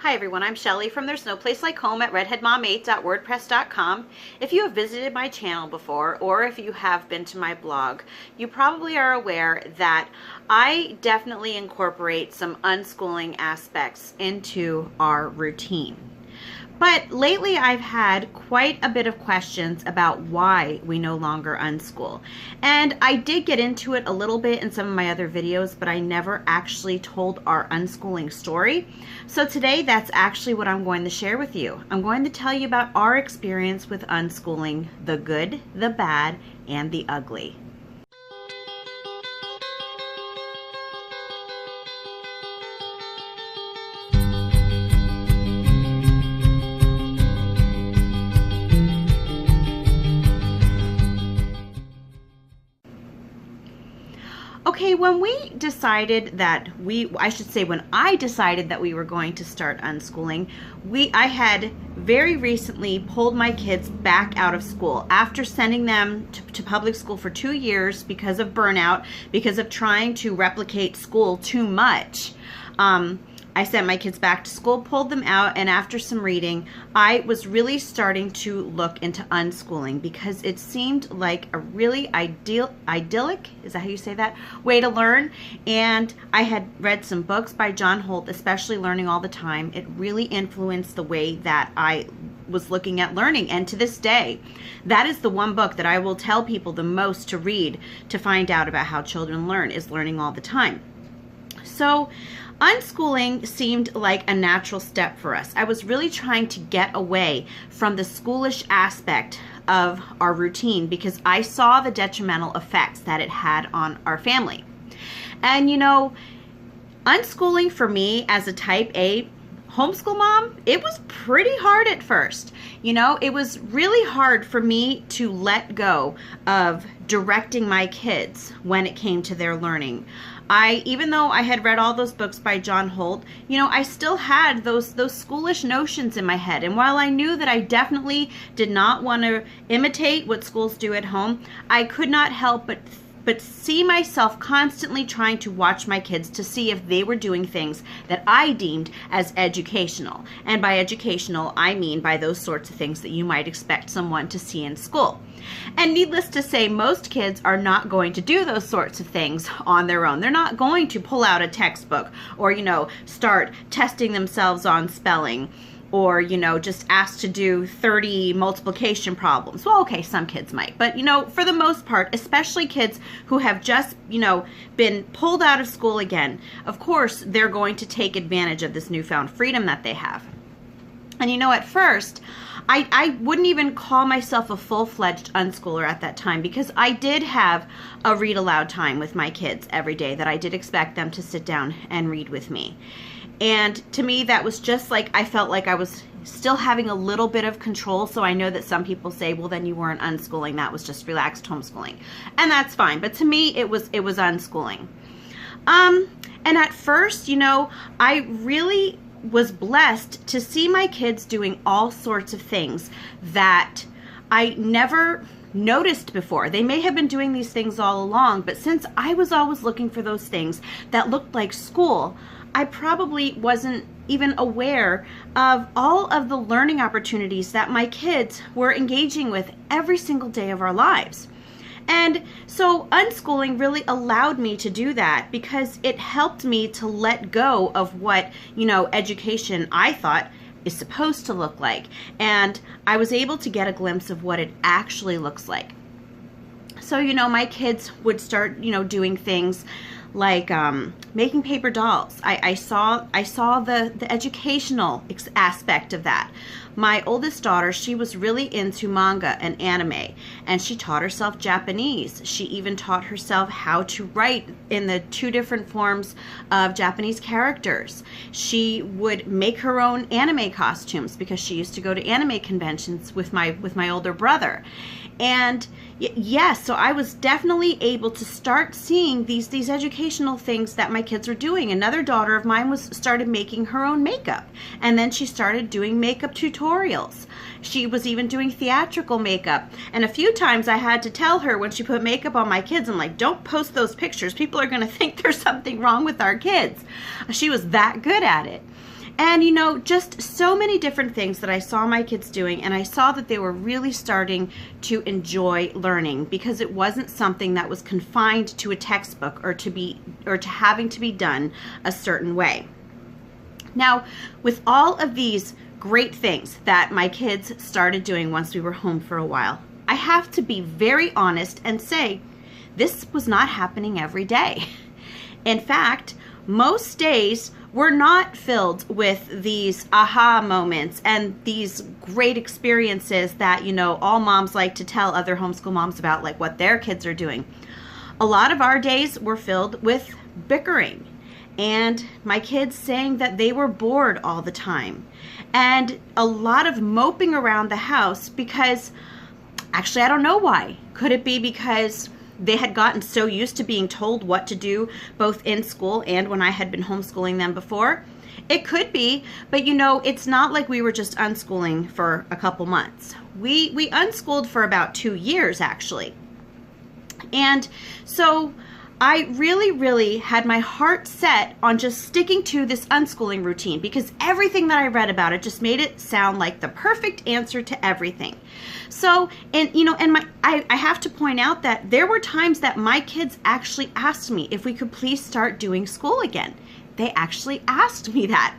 Hi everyone, I'm Shelly from There's No Place Like Home at redheadmom8.wordpress.com. If you have visited my channel before, or if you have been to my blog, you probably are aware that I definitely incorporate some unschooling aspects into our routine. But lately I've had quite a bit of questions about why we no longer unschool. And I did get into it a little bit in some of my other videos, but I never actually told our unschooling story. So today that's actually what I'm going to share with you. I'm going to tell you about our experience with unschooling, the good, the bad, and the ugly. Okay, when we decided that when I decided that we were going to start unschooling, I had very recently pulled my kids back out of school after sending them to public school for 2 years because of burnout, because of trying to replicate school too much. I sent my kids back to school, pulled them out, and after some reading, I was really starting to look into unschooling because it seemed like a really idyllic, is that how you say that, way to learn. And I had read some books by Holt, especially Learning All the Time. It really influenced the way that I was looking at learning, and to this day, that is the one book that I will tell people the most to read to find out about how children learn, is Learning All the Time. So unschooling seemed like a natural step for us. I was really trying to get away from the schoolish aspect of our routine because I saw the detrimental effects that it had on our family. And you know, unschooling for me as a type A homeschool mom, it was pretty hard at first. You know, it was really hard for me to let go of directing my kids when it came to their learning. Even though I had read all those books by Holt, you know, I still had those schoolish notions in my head. And while I knew that I definitely did not want to imitate what schools do at home, I could not help but see myself constantly trying to watch my kids to see if they were doing things that I deemed as educational. And by educational, I mean by those sorts of things that you might expect someone to see in school. And needless to say, most kids are not going to do those sorts of things on their own. They're not going to pull out a textbook or, you know, start testing themselves on spelling, or, you know, just asked to do 30 multiplication problems. Well, okay, some kids might, but, you know, for the most part, especially kids who have just, you know, been pulled out of school again, of course, they're going to take advantage of this newfound freedom that they have. And, you know, at first, I wouldn't even call myself a full-fledged unschooler at that time because I did have a read aloud time with my kids every day that I did expect them to sit down and read with me. And to me, that was just like, I felt like I was still having a little bit of control. So I know that some people say, well, then you weren't unschooling. That was just relaxed homeschooling. And that's fine. But to me, it was unschooling. And at first, you know, I really was blessed to see my kids doing all sorts of things that I never noticed before. They may have been doing these things all along, but since I was always looking for those things that looked like school, I probably wasn't even aware of all of the learning opportunities that my kids were engaging with every single day of our lives. And so unschooling really allowed me to do that because it helped me to let go of what, you know, education I thought is supposed to look like. And I was able to get a glimpse of what it actually looks like. So, you know, my kids would start, you know, doing things like making paper dolls. I saw the educational aspect of that. My oldest daughter, she was really into manga and anime, and she taught herself Japanese. She even taught herself how to write in the 2 different forms of Japanese characters. She would make her own anime costumes because she used to go to anime conventions with my older brother. And yes, so I was definitely able to start seeing these educational things that my kids were doing. Another daughter of mine started making her own makeup, and then she started doing makeup tutorials. She was even doing theatrical makeup, and a few times I had to tell her when she put makeup on my kids, I'm like, don't post those pictures. People are going to think there's something wrong with our kids. She was that good at it. And, you know, just so many different things that I saw my kids doing, and I saw that they were really starting to enjoy learning because it wasn't something that was confined to a textbook or to having to be done a certain way. Now, with all of these great things that my kids started doing once we were home for a while, I have to be very honest and say this was not happening every day. In fact, most days were not filled with these aha moments and these great experiences that, you know, all moms like to tell other homeschool moms about, like what their kids are doing. A lot of our days were filled with bickering and my kids saying that they were bored all the time, and a lot of moping around the house because, actually, I don't know why. Could it be because they had gotten so used to being told what to do both in school and when I had been homeschooling them before? It could be, but you know, it's not like we were just unschooling for a couple months. We unschooled for about 2 years, actually. And so I really had my heart set on just sticking to this unschooling routine because everything that I read about it just made it sound like the perfect answer to everything. So, and you know, and I have to point out that there were times that my kids actually asked me if we could please start doing school again. They actually asked me that.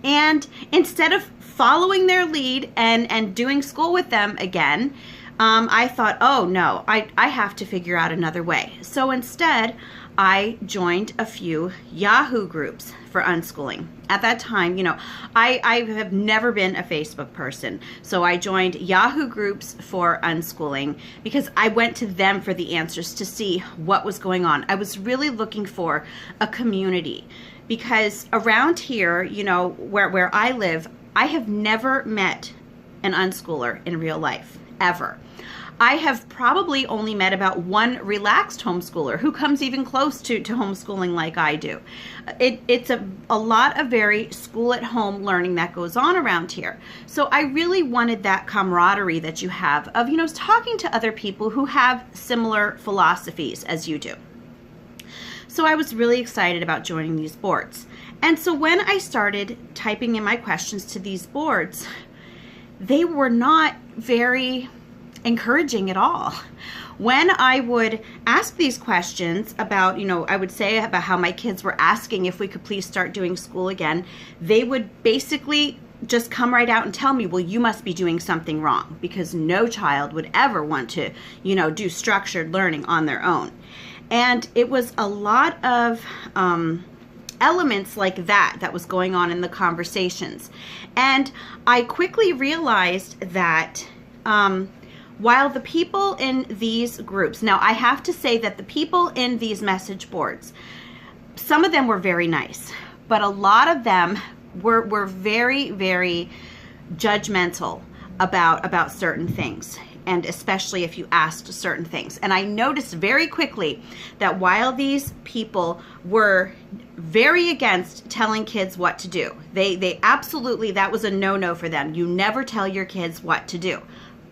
And instead of following their lead and doing school with them again, I thought, oh no, I have to figure out another way. So instead, I joined a few Yahoo groups for unschooling. At that time, you know, I have never been a Facebook person. So I joined Yahoo groups for unschooling because I went to them for the answers to see what was going on. I was really looking for a community because around here, you know, where I live, I have never met an unschooler in real life, ever. I have probably only met about one relaxed homeschooler who comes even close to homeschooling like I do. It's a lot of very school-at-home learning that goes on around here. So I really wanted that camaraderie that you have of, you know, talking to other people who have similar philosophies as you do. So I was really excited about joining these boards. And so when I started typing in my questions to these boards, they were not very encouraging at all. When I would ask these questions about, you know, I would say about how my kids were asking if we could please start doing school again, they would basically just come right out and tell me, well, you must be doing something wrong, because no child would ever want to, you know, do structured learning on their own. And it was a lot of elements like that was going on in the conversations. And I quickly realized that while the people in these groups, now I have to say that the people in these message boards, some of them were very nice, but a lot of them were very judgmental about certain things, and especially if you asked certain things. And I noticed very quickly that while these people were very against telling kids what to do, they absolutely, that was a no-no for them. You never tell your kids what to do.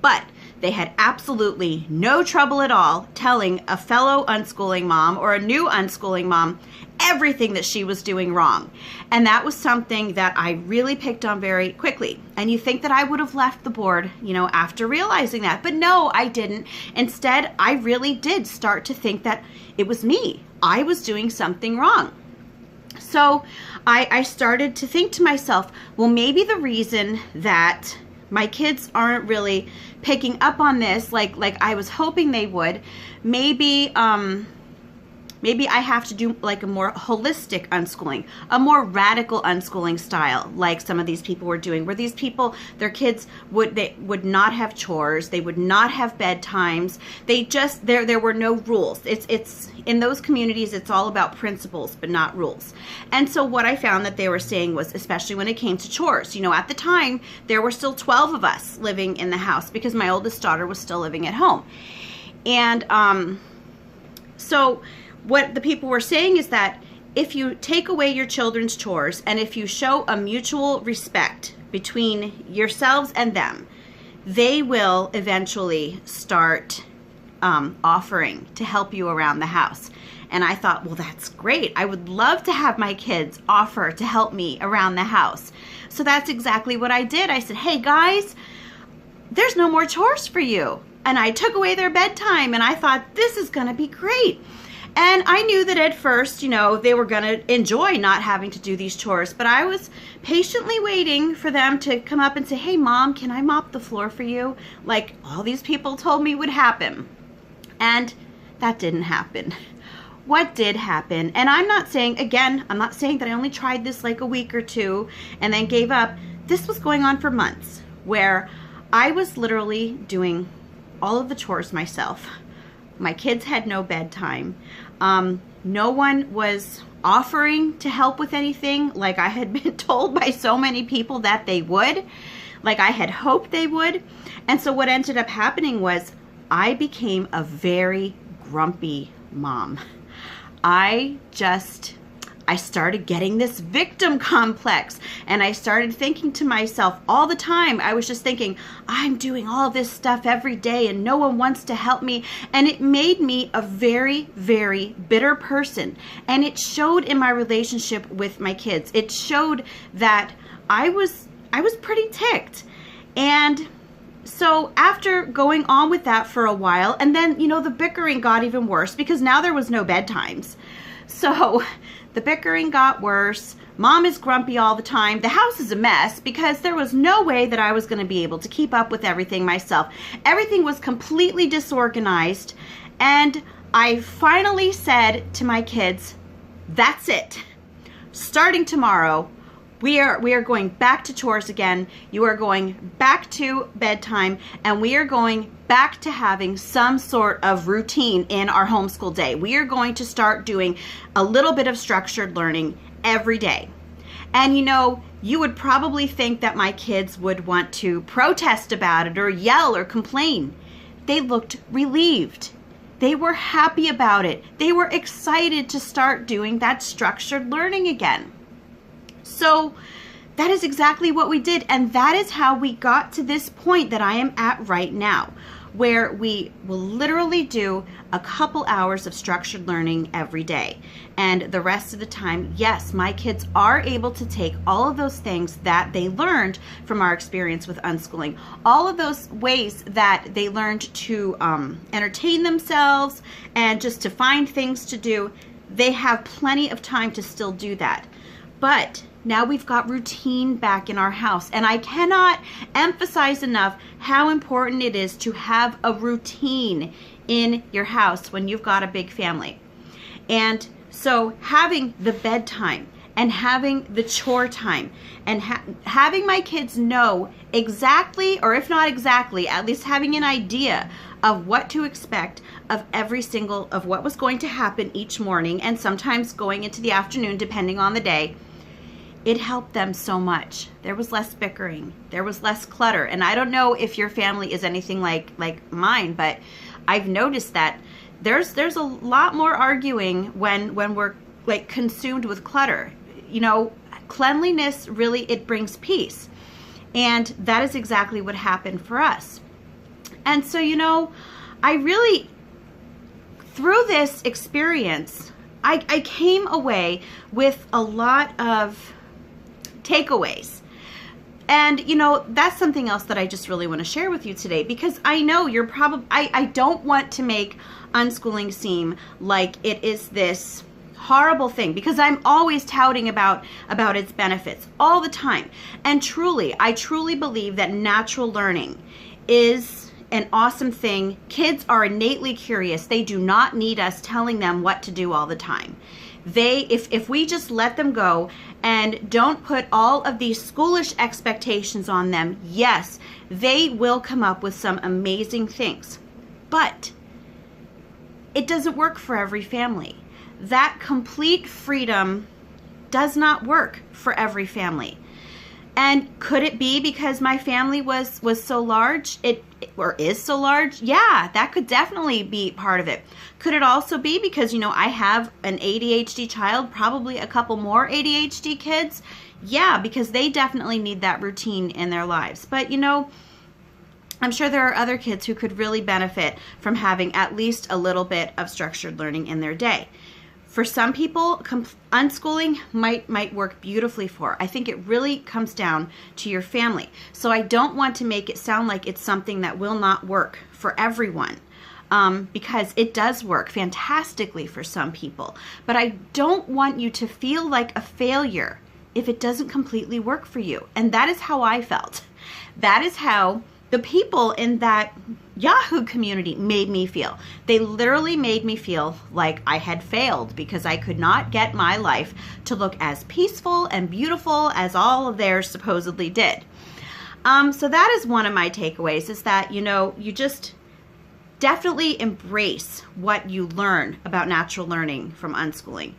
But they had absolutely no trouble at all telling a fellow unschooling mom or a new unschooling mom everything that she was doing wrong. And that was something that I really picked on very quickly. And you think that I would have left the board, you know, after realizing that. But no, I didn't. Instead, I really did start to think that it was me. I was doing something wrong. So I started to think to myself, well, maybe the reason that my kids aren't really picking up on this like I was hoping they would, maybe I have to do like a more holistic unschooling, a more radical unschooling style, like some of these people were doing, where these people, their kids would not have chores, they would not have bedtimes, they just, there were no rules. It's in those communities, it's all about principles, but not rules. And so what I found that they were saying was, especially when it came to chores, you know, at the time, there were still 12 of us living in the house because my oldest daughter was still living at home. And so what the people were saying is that if you take away your children's chores and if you show a mutual respect between yourselves and them, they will eventually start offering to help you around the house. And I thought, well, that's great. I would love to have my kids offer to help me around the house. So that's exactly what I did. I said, hey guys, there's no more chores for you. And I took away their bedtime, and I thought, this is going to be great. And I knew that at first, you know, they were going to enjoy not having to do these chores, but I was patiently waiting for them to come up and say, hey mom, can I mop the floor for you? Like all these people told me would happen. And that didn't happen. What did happen? And I'm not saying that I only tried this like a week or two and then gave up. This was going on for months, where I was literally doing all of the chores myself. My kids had no bedtime. No one was offering to help with anything like I had been told by so many people that they would, like I had hoped they would. And so what ended up happening was I became a very grumpy mom. I started getting this victim complex, and I started thinking to myself all the time, I was just thinking, I'm doing all this stuff every day and no one wants to help me. And it made me a very, very bitter person. And it showed in my relationship with my kids. It showed that I was pretty ticked. And so after going on with that for a while, and then, you know, the bickering got even worse because now there was no bedtimes. So the bickering got worse. Mom is grumpy all the time. The house is a mess because there was no way that I was going to be able to keep up with everything myself. Everything was completely disorganized. And I finally said to my kids, that's it. Starting tomorrow, we are going back to chores again. You are going back to bedtime, and we are going back to having some sort of routine in our homeschool day. We are going to start doing a little bit of structured learning every day. And you know, you would probably think that my kids would want to protest about it or yell or complain. They looked relieved. They were happy about it. They were excited to start doing that structured learning again. So that is exactly what we did. And that is how we got to this point that I am at right now, where we will literally do a couple hours of structured learning every day. And the rest of the time, yes, my kids are able to take all of those things that they learned from our experience with unschooling, all of those ways that they learned to entertain themselves and just to find things to do. They have plenty of time to still do that. But now we've got routine back in our house. And I cannot emphasize enough how important it is to have a routine in your house when you've got a big family. And so having the bedtime and having the chore time and having my kids know exactly, or if not exactly, at least having an idea of what to expect of every single of what was going to happen each morning, and sometimes going into the afternoon depending on the day, it helped them so much. There was less bickering. There was less clutter. And I don't know if your family is anything like mine, but I've noticed that there's a lot more arguing when we're like consumed with clutter. You know, cleanliness really, it brings peace. And that is exactly what happened for us. And so, you know, I really, through this experience, I came away with a lot of takeaways. And you know, that's something else that I just really want to share with you today, because I know you're probably, I don't want to make unschooling seem like it is this horrible thing, because I'm always touting about its benefits all the time. And truly, I truly believe that natural learning is an awesome thing. Kids are innately curious. They do not need us telling them what to do all the time. If we just let them go and don't put all of these schoolish expectations on them, yes, they will come up with some amazing things. But it doesn't work for every family. That complete freedom does not work for every family. And could it be because my family was so large, or is so large? Yeah, that could definitely be part of it. Could it also be because, you know, I have an ADHD child, probably a couple more ADHD kids? Yeah, because they definitely need that routine in their lives. But, you know, I'm sure there are other kids who could really benefit from having at least a little bit of structured learning in their day. For some people, unschooling might work beautifully for. I think it really comes down to your family. So I don't want to make it sound like it's something that will not work for everyone, because it does work fantastically for some people. But I don't want you to feel like a failure if it doesn't completely work for you. And that is how I felt. That is how the people in that Yahoo community made me feel. They literally made me feel like I had failed because I could not get my life to look as peaceful and beautiful as all of theirs supposedly did. So that is one of my takeaways, is that, you just definitely embrace what you learn about natural learning from unschooling.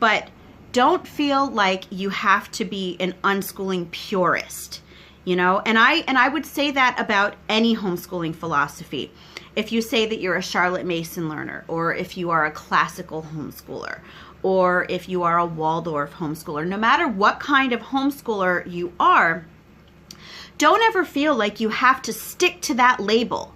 But don't feel like you have to be an unschooling purist. And I would say that about any homeschooling philosophy. If you say that you're a Charlotte Mason learner, or if you are a classical homeschooler, or if you are a Waldorf homeschooler, no matter what kind of homeschooler you are, don't ever feel like you have to stick to that label.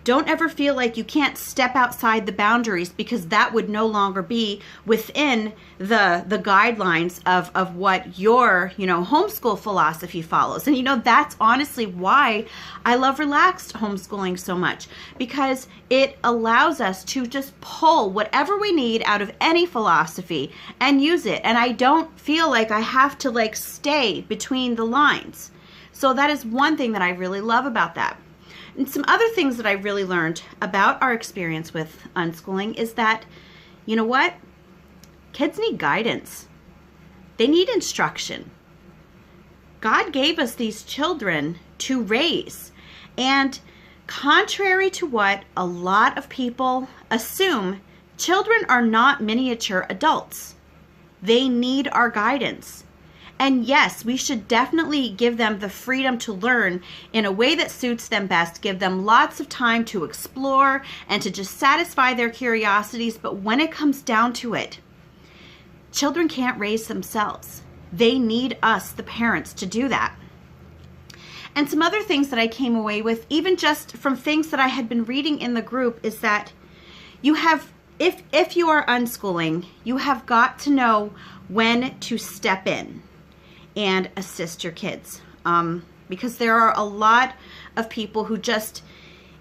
Don't ever feel like you can't step outside the boundaries, because that would no longer be within the guidelines of what your, homeschool philosophy follows. And, that's honestly why I love relaxed homeschooling so much, because it allows us to just pull whatever we need out of any philosophy and use it. And I don't feel like I have to stay between the lines. So that is one thing that I really love about that. And some other things that I really learned about our experience with unschooling is that, kids need guidance. They need instruction. God gave us these children to raise. And contrary to what a lot of people assume, children are not miniature adults. They need our guidance. And yes, we should definitely give them the freedom to learn in a way that suits them best, give them lots of time to explore and to just satisfy their curiosities. But when it comes down to it, children can't raise themselves. They need us, the parents, to do that. And some other things that I came away with, even just from things that I had been reading in the group, is that you have, if you are unschooling, you have got to know when to step in and assist your kids, because there are a lot of people who just,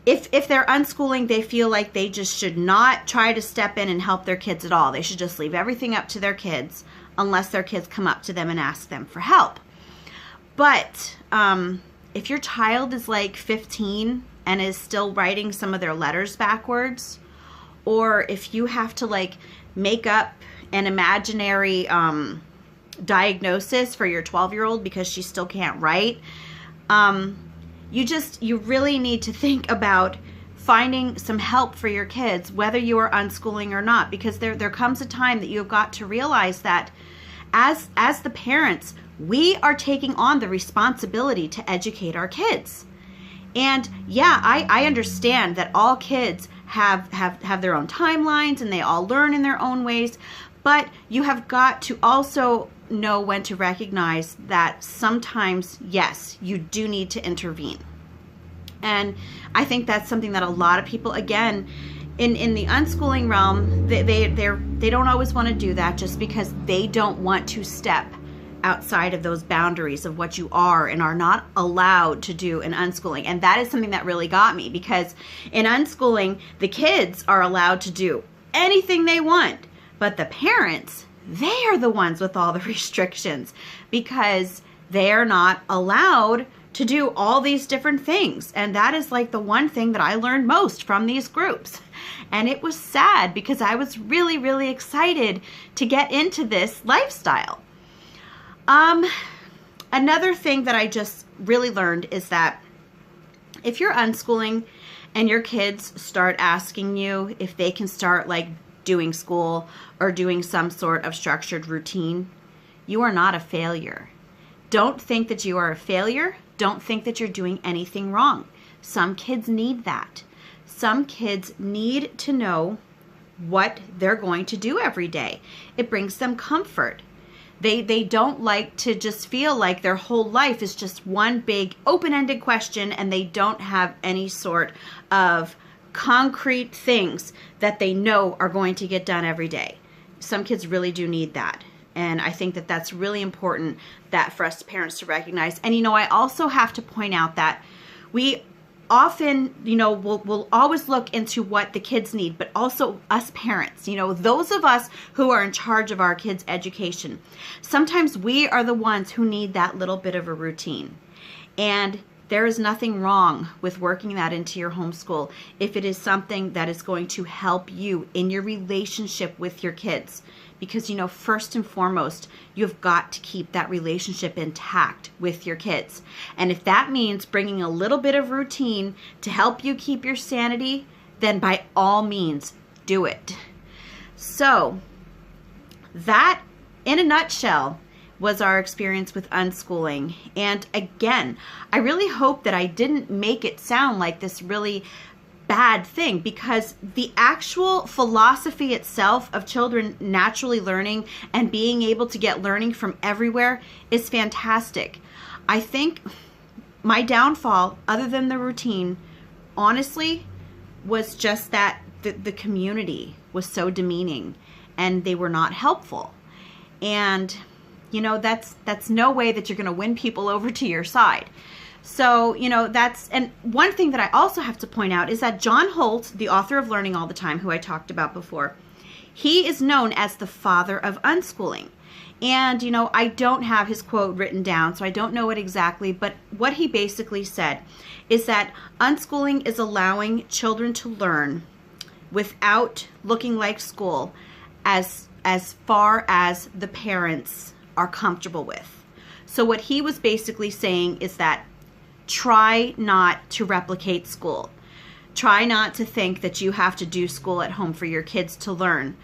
if they're unschooling, they feel like they just should not try to step in and help their kids at all. They should just leave everything up to their kids, unless their kids come up to them and ask them for help. But if your child is 15 and is still writing some of their letters backwards, or if you have to make up an imaginary diagnosis for your 12-year-old because she still can't write, you really need to think about finding some help for your kids, whether you are unschooling or not, because there comes a time that you've got to realize that as the parents, we are taking on the responsibility to educate our kids. And yeah, I understand that all kids have their own timelines and they all learn in their own ways, but you have got to also know when to recognize that sometimes, yes, you do need to intervene. And I think that's something that a lot of people, again, in the unschooling realm, they don't always want to do that, just because they don't want to step outside of those boundaries of what you are and are not allowed to do in unschooling. And that is something that really got me, because in unschooling, the kids are allowed to do anything they want, but the parents, they are the ones with all the restrictions, because they are not allowed to do all these different things. And that is the one thing that I learned most from these groups. And it was sad, because I was really, really excited to get into this lifestyle. Another thing that I just really learned is that if you're unschooling and your kids start asking you if they can start doing school or doing some sort of structured routine, you are not a failure. Don't think that you are a failure. Don't think that you're doing anything wrong. Some kids need that. Some kids need to know what they're going to do every day. It brings them comfort. They don't like to just feel like their whole life is just one big open-ended question, and they don't have any sort of concrete things that they know are going to get done every day. Some kids really do need that. And I think that that's really important that for us parents to recognize. And, I also have to point out that we often, we'll always look into what the kids need, but also us parents, those of us who are in charge of our kids' education. Sometimes we are the ones who need that little bit of a routine. And there is nothing wrong with working that into your homeschool if it is something that is going to help you in your relationship with your kids. Because, first and foremost, you've got to keep that relationship intact with your kids. And if that means bringing a little bit of routine to help you keep your sanity, then by all means, do it. So, that, in a nutshell, was our experience with unschooling. And again, I really hope that I didn't make it sound like this really bad thing, because the actual philosophy itself of children naturally learning and being able to get learning from everywhere is fantastic. I think my downfall, other than the routine, honestly, was just that the community was so demeaning and they were not helpful. And that's no way that you're going to win people over to your side. So, and one thing that I also have to point out is that John Holt, the author of Learning All the Time, who I talked about before, he is known as the father of unschooling. And, I don't have his quote written down, so I don't know it exactly, but what he basically said is that unschooling is allowing children to learn without looking like school as far as the parents are comfortable with. So what he was basically saying is that try not to replicate school. Try not to think that you have to do school at home for your kids to learn.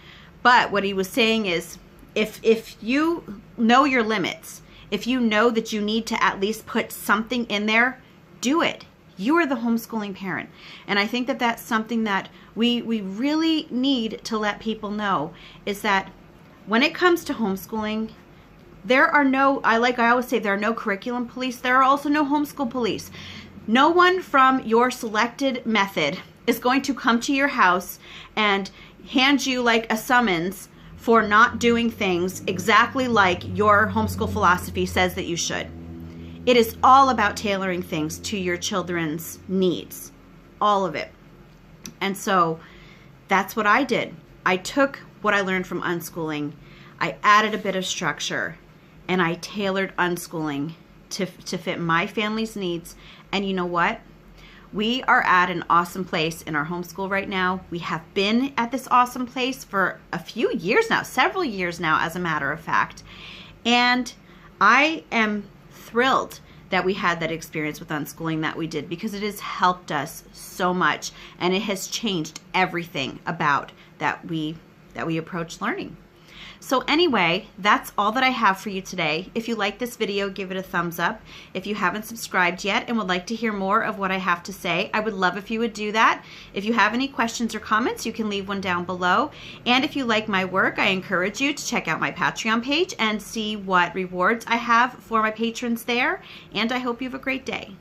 But what he was saying is, if you know your limits, if you know that you need to at least put something in there, do it. You are the homeschooling parent. And I think that that's something that we really need to let people know, is that when it comes to homeschooling, there are no, I always say, there are no curriculum police. There are also no homeschool police. No one from your selected method is going to come to your house and hand you like a summons for not doing things exactly like your homeschool philosophy says that you should. It is all about tailoring things to your children's needs. All of it. And so that's what I did. I took what I learned from unschooling, I added a bit of structure, and I tailored unschooling to fit my family's needs. And you know what? We are at an awesome place in our homeschool right now. We have been at this awesome place for a few years now, several years now, as a matter of fact. And I am thrilled that we had that experience with unschooling that we did, because it has helped us so much, and it has changed everything about that we approach learning. So anyway, that's all that I have for you today. If you like this video, give it a thumbs up. If you haven't subscribed yet and would like to hear more of what I have to say, I would love if you would do that. If you have any questions or comments, you can leave one down below. And if you like my work, I encourage you to check out my Patreon page and see what rewards I have for my patrons there. And I hope you have a great day.